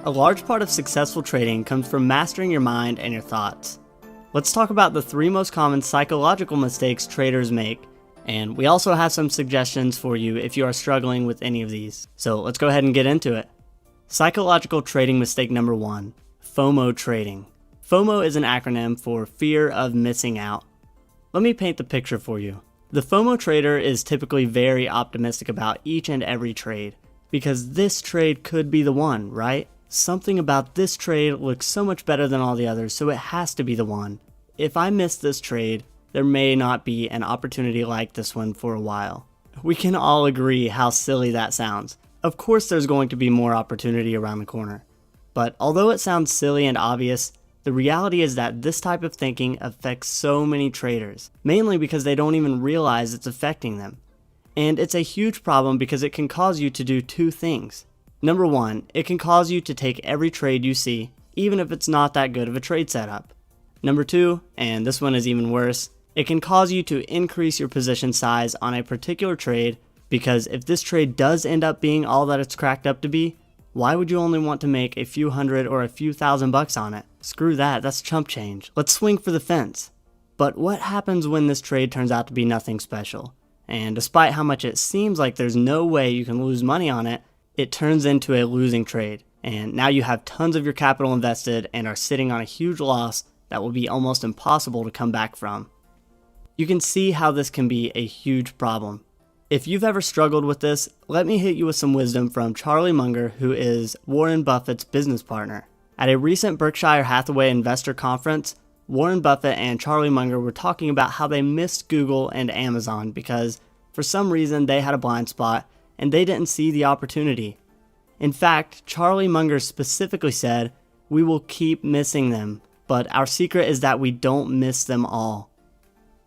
A large part of successful trading comes from mastering your mind and your thoughts. Let's talk about the 3 most common psychological mistakes traders make, and we also have some suggestions for you if you are struggling with any of these. So let's go ahead and get into it. Psychological trading mistake number 1, FOMO trading. FOMO is an acronym for fear of missing out. Let me paint the picture for you. The FOMO trader is typically very optimistic about each and every trade, because this trade could be the one, right? Something about this trade looks so much better than all the others, so it has to be the one. If I miss this trade, there may not be an opportunity like this one for a while. We can all agree how silly that sounds. Of course there's going to be more opportunity around the corner. But although it sounds silly and obvious, the reality is that this type of thinking affects so many traders, mainly because they don't even realize it's affecting them. And it's a huge problem because it can cause you to do 2 things. Number 1, it can cause you to take every trade you see, even if it's not that good of a trade setup. Number 2, and this one is even worse, it can cause you to increase your position size on a particular trade, because if this trade does end up being all that it's cracked up to be, why would you only want to make a few hundred or a few $1,000s on it? Screw that, that's chump change. Let's swing for the fence. But what happens when this trade turns out to be nothing special? And despite how much it seems like there's no way you can lose money on it, it turns into a losing trade, and now you have tons of your capital invested and are sitting on a huge loss that will be almost impossible to come back from. You can see how this can be a huge problem. If you've ever struggled with this, let me hit you with some wisdom from Charlie Munger, who is Warren Buffett's business partner. At a recent Berkshire Hathaway investor conference, Warren Buffett and Charlie Munger were talking about how they missed Google and Amazon because for some reason they had a blind spot and they didn't see the opportunity. In fact, Charlie Munger specifically said, "We will keep missing them, but our secret is that we don't miss them all."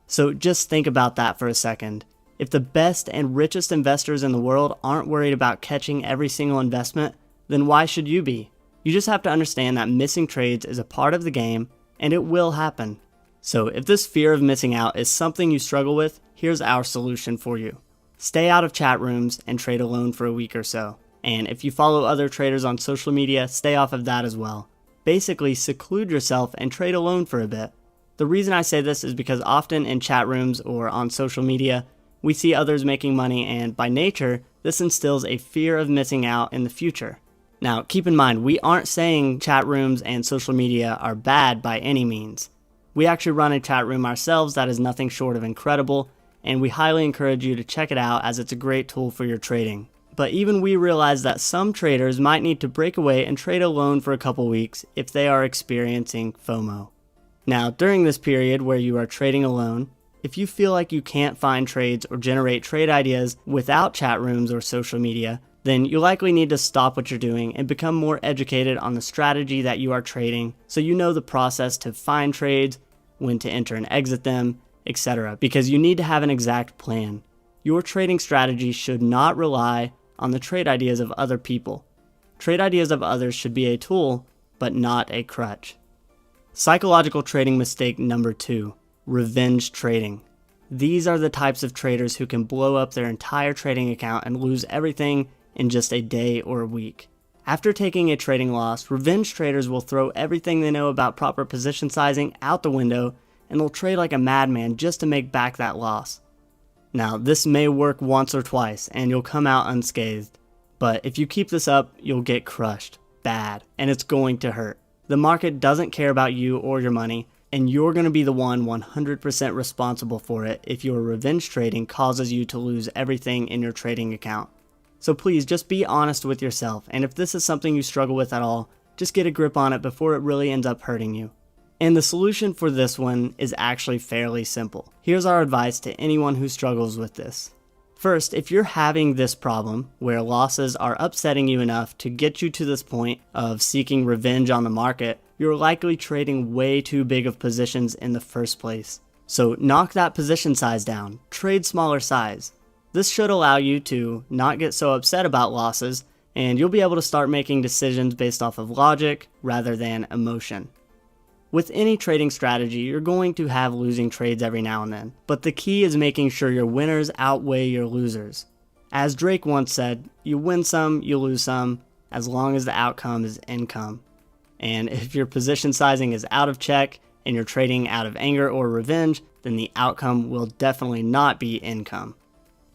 So just think about that for a second. If the best and richest investors in the world aren't worried about catching every single investment, then why should you be? You just have to understand that missing trades is a part of the game, and it will happen. So if this fear of missing out is something you struggle with, here's our solution for you. Stay out of chat rooms and trade alone for a week or so. And if you follow other traders on social media, stay off of that as well. Basically, seclude yourself and trade alone for a bit. The reason I say this is because often in chat rooms or on social media, we see others making money, and by nature, this instills a fear of missing out in the future. Now, keep in mind, we aren't saying chat rooms and social media are bad by any means. We actually run a chat room ourselves that is nothing short of incredible, and we highly encourage you to check it out as it's a great tool for your trading. But even we realize that some traders might need to break away and trade alone for a couple weeks if they are experiencing FOMO. Now, during this period where you are trading alone, if you feel like you can't find trades or generate trade ideas without chat rooms or social media, then you likely need to stop what you're doing and become more educated on the strategy that you are trading so you know the process to find trades, when to enter and exit them, etc. Because you need to have an exact plan. Your trading strategy should not rely on the trade ideas of other people. Trade ideas of others should be a tool, but not a crutch. Psychological trading mistake number 2, revenge trading. These are the types of traders who can blow up their entire trading account and lose everything in just a day or a week. After taking a trading loss, revenge traders will throw everything they know about proper position sizing out the window, and they'll trade like a madman just to make back that loss. Now, this may work once or twice, and you'll come out unscathed. But if you keep this up, you'll get crushed. Bad. And it's going to hurt. The market doesn't care about you or your money, and you're going to be the one 100% responsible for it if your revenge trading causes you to lose everything in your trading account. So please, just be honest with yourself, and if this is something you struggle with at all, just get a grip on it before it really ends up hurting you. And the solution for this one is actually fairly simple. Here's our advice to anyone who struggles with this. First, if you're having this problem, where losses are upsetting you enough to get you to this point of seeking revenge on the market, you're likely trading way too big of positions in the first place. So knock that position size down, trade smaller size. This should allow you to not get so upset about losses, and you'll be able to start making decisions based off of logic rather than emotion. With any trading strategy, you're going to have losing trades every now and then, but the key is making sure your winners outweigh your losers. As Drake once said, you win some, you lose some, as long as the outcome is income. And if your position sizing is out of check and you're trading out of anger or revenge, then the outcome will definitely not be income.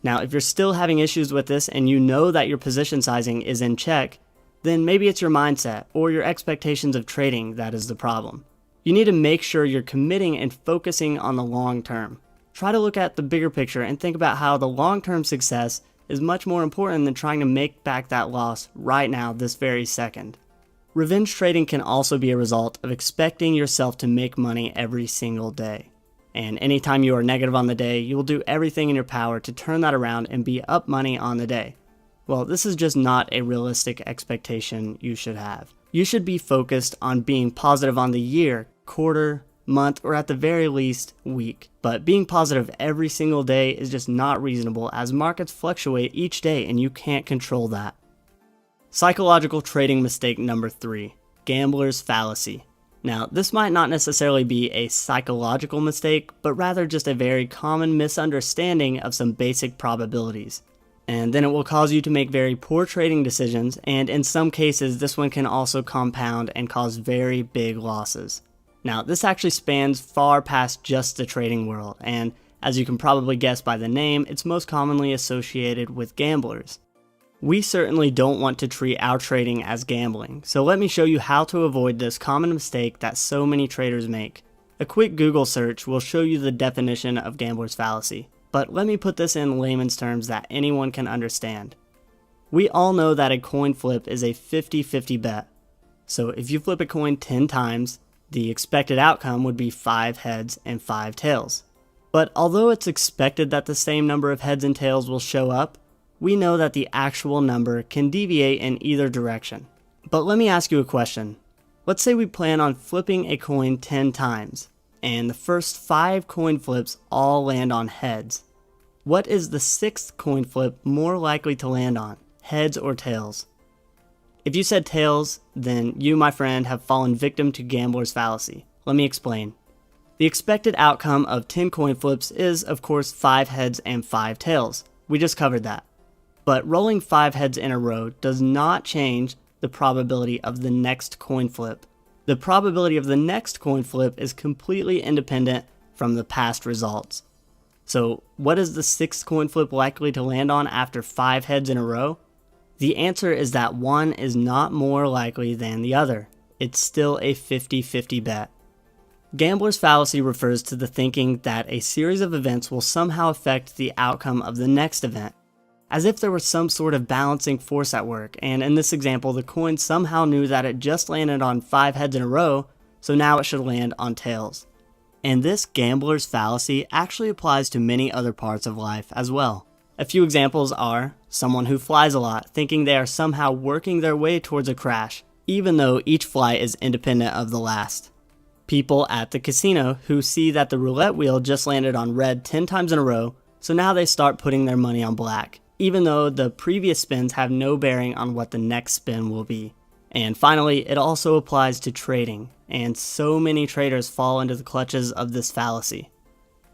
Now, if you're still having issues with this and you know that your position sizing is in check, then maybe it's your mindset or your expectations of trading that is the problem. You need to make sure you're committing and focusing on the long term. Try to look at the bigger picture and think about how the long-term success is much more important than trying to make back that loss right now, this very second. Revenge trading can also be a result of expecting yourself to make money every single day. And anytime you are negative on the day, you will do everything in your power to turn that around and be up money on the day. Well, this is just not a realistic expectation you should have. You should be focused on being positive on the year, quarter, month, or at the very least, week. But being positive every single day is just not reasonable as markets fluctuate each day and you can't control that. Psychological trading mistake number 3, gambler's fallacy. Now, this might not necessarily be a psychological mistake, but rather just a very common misunderstanding of some basic probabilities. And then it will cause you to make very poor trading decisions, and in some cases, this one can also compound and cause very big losses. Now, this actually spans far past just the trading world, and as you can probably guess by the name, it's most commonly associated with gamblers. We certainly don't want to treat our trading as gambling, so let me show you how to avoid this common mistake that so many traders make. A quick Google search will show you the definition of gambler's fallacy, but let me put this in layman's terms that anyone can understand. We all know that a coin flip is a 50-50 bet, so if you flip a coin 10 times, the expected outcome would be 5 heads and 5 tails. But although it's expected that the same number of heads and tails will show up, we know that the actual number can deviate in either direction. But let me ask you a question. Let's say we plan on flipping a coin 10 times, and the first 5 coin flips all land on heads. What is the 6th coin flip more likely to land on, heads or tails? If you said tails, then you, my friend, have fallen victim to gambler's fallacy. Let me explain. The expected outcome of 10 coin flips is, of course, 5 heads and 5 tails. We just covered that. But rolling 5 heads in a row does not change the probability of the next coin flip. The probability of the next coin flip is completely independent from the past results. So what is the 6th coin flip likely to land on after 5 heads in a row? The answer is that one is not more likely than the other. It's still a 50-50 bet. Gambler's fallacy refers to the thinking that a series of events will somehow affect the outcome of the next event, as if there was some sort of balancing force at work, and in this example, the coin somehow knew that it just landed on 5 heads in a row, so now it should land on tails. And this gambler's fallacy actually applies to many other parts of life as well. A few examples are someone who flies a lot, thinking they are somehow working their way towards a crash, even though each flight is independent of the last. People at the casino who see that the roulette wheel just landed on red 10 times in a row, so now they start putting their money on black, even though the previous spins have no bearing on what the next spin will be. And finally, it also applies to trading, and so many traders fall into the clutches of this fallacy.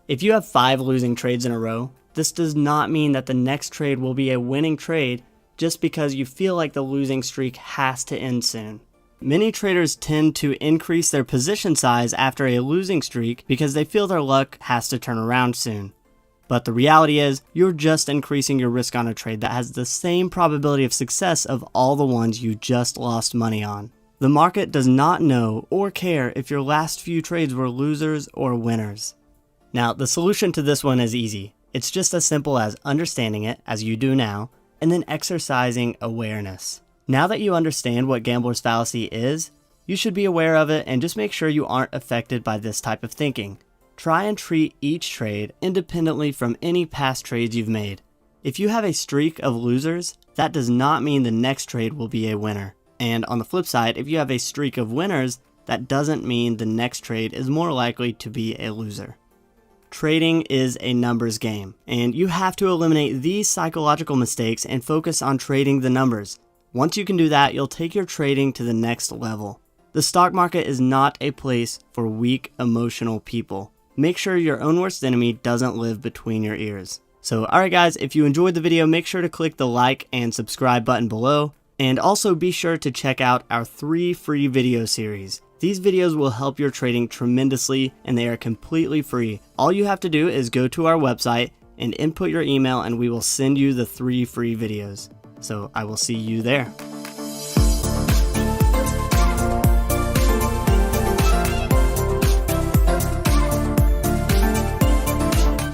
If you have 5 losing trades in a row, this does not mean that the next trade will be a winning trade just because you feel like the losing streak has to end soon. Many traders tend to increase their position size after a losing streak because they feel their luck has to turn around soon. But the reality is, you're just increasing your risk on a trade that has the same probability of success of all the ones you just lost money on. The market does not know or care if your last few trades were losers or winners. Now, the solution to this one is easy. It's just as simple as understanding it, as you do now, and then exercising awareness. Now that you understand what gambler's fallacy is, you should be aware of it and just make sure you aren't affected by this type of thinking. Try and treat each trade independently from any past trades you've made. If you have a streak of losers, that does not mean the next trade will be a winner. And on the flip side, if you have a streak of winners, that doesn't mean the next trade is more likely to be a loser. Trading is a numbers game, and you have to eliminate these psychological mistakes and focus on trading the numbers. Once you can do that, you'll take your trading to the next level. The stock market is not a place for weak, emotional people. Make sure your own worst enemy doesn't live between your ears. So alright guys, if you enjoyed the video, make sure to click the like and subscribe button below. And also be sure to check out our 3 free video series. These videos will help your trading tremendously and they are completely free. All you have to do is go to our website and input your email and we will send you the 3 free videos. So I will see you there.